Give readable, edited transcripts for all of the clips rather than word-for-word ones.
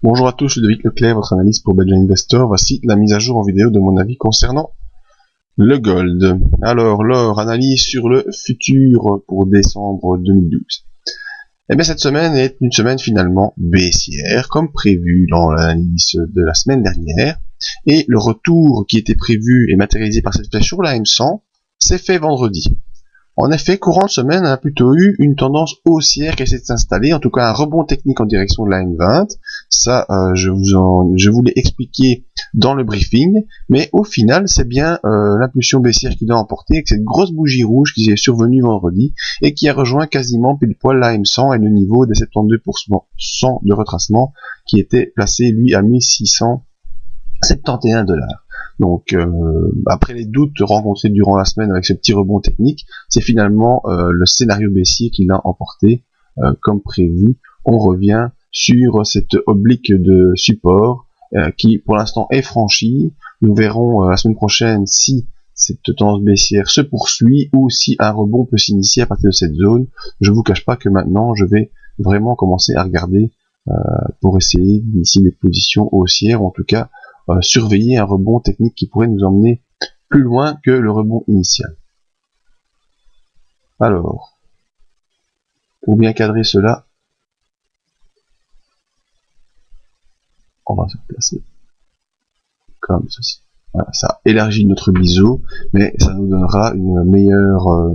Bonjour à tous, je suis David Leclerc, votre analyste pour Belgian Investor. Voici la mise à jour en vidéo de mon avis concernant le gold. Alors, l'or, analyse sur le futur pour décembre 2012. Eh bien, cette semaine est une semaine finalement baissière, comme prévu dans l'analyse de la semaine dernière. Et le retour qui était prévu et matérialisé par cette flèche sur la M100 s'est fait vendredi. En effet, courant de semaine, on a plutôt eu une tendance haussière qui essaie de s'installer, en tout cas un rebond technique en direction de la M20. Ça, je vous l'ai expliqué dans le briefing, mais au final, c'est bien l'impulsion baissière qui l'a emporté, avec cette grosse bougie rouge qui est survenue vendredi, et qui a rejoint quasiment pile poil la M100 et le niveau des 72% de retracement, qui était placé, lui, à 1671 $. Donc après les doutes rencontrés durant la semaine avec ce petit rebond technique, c'est finalement le scénario baissier qui l'a emporté comme prévu. On revient sur cette oblique de support qui pour l'instant est franchie. Nous verrons la semaine prochaine si cette tendance baissière se poursuit ou si un rebond peut s'initier à partir de cette zone. Je vous cache pas que maintenant je vais vraiment commencer à regarder pour essayer d'initier des positions haussières, ou en tout cas surveiller un rebond technique qui pourrait nous emmener plus loin que le rebond initial. Alors, pour bien cadrer cela, on va se placer comme ceci. Voilà, ça élargit notre biseau, mais ça nous donnera une meilleure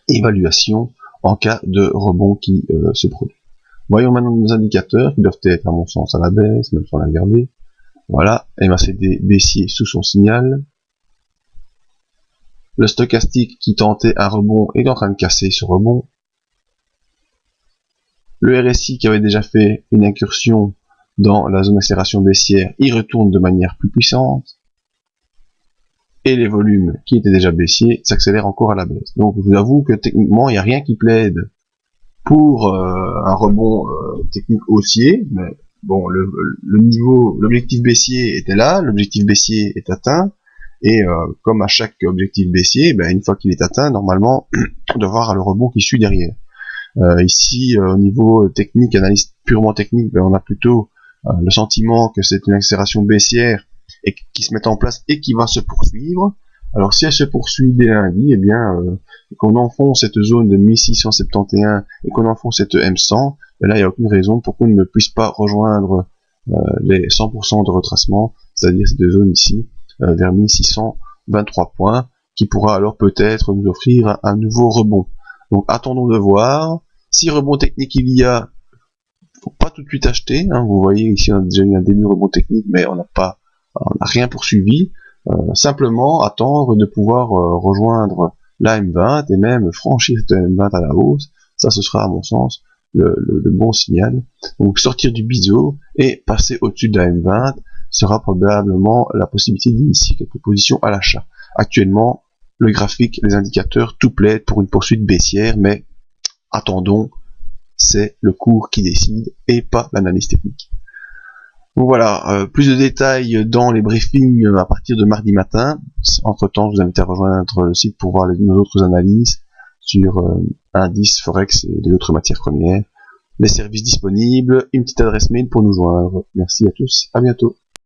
évaluation en cas de rebond qui se produit. Voyons maintenant nos indicateurs qui doivent être à mon sens à la baisse, même sans la regarder. Voilà, MACD baissier sous son signal. Le stochastique qui tentait un rebond est en train de casser ce rebond. Le RSI qui avait déjà fait une incursion dans la zone d'accélération baissière, y retourne de manière plus puissante. Et les volumes qui étaient déjà baissiers s'accélèrent encore à la baisse. Donc je vous avoue que techniquement, il n'y a rien qui plaide pour un rebond technique haussier, mais bon, le niveau, l'objectif baissier était là, l'objectif baissier est atteint, et comme à chaque objectif baissier, une fois qu'il est atteint, normalement, on doit voir le rebond qui suit derrière. Ici, au niveau technique, analyse purement technique, on a plutôt le sentiment que c'est une accélération baissière et qui se met en place et qui va se poursuivre. Alors si elle se poursuit dès lundi, qu'on enfonce cette zone de 1671 et qu'on enfonce cette M100, là il n'y a aucune raison pour qu'on ne puisse pas rejoindre les 100% de retracement, c'est-à-dire cette zone ici, vers 1623 points, qui pourra alors peut-être nous offrir un nouveau rebond. Donc attendons de voir. Si rebond technique il y a, faut pas tout de suite acheter, hein. Vous voyez ici on a déjà eu un début rebond technique, mais on n'a rien poursuivi. Simplement attendre de pouvoir rejoindre la M20 et même franchir cette M20 à la hausse. Ça, ce sera à mon sens le bon signal. Donc sortir du biseau et passer au-dessus de la M20 sera probablement la possibilité d'initier quelques positions à l'achat. Actuellement, le graphique, les indicateurs, tout plaide pour une poursuite baissière, mais attendons, c'est le cours qui décide et pas l'analyse technique. Donc voilà, plus de détails dans les briefings à partir de mardi matin. Entre temps, je vous invite à rejoindre le site pour voir nos autres analyses sur indices, forex et les autres matières premières. Les services disponibles, une petite adresse mail pour nous joindre. Merci à tous, à bientôt.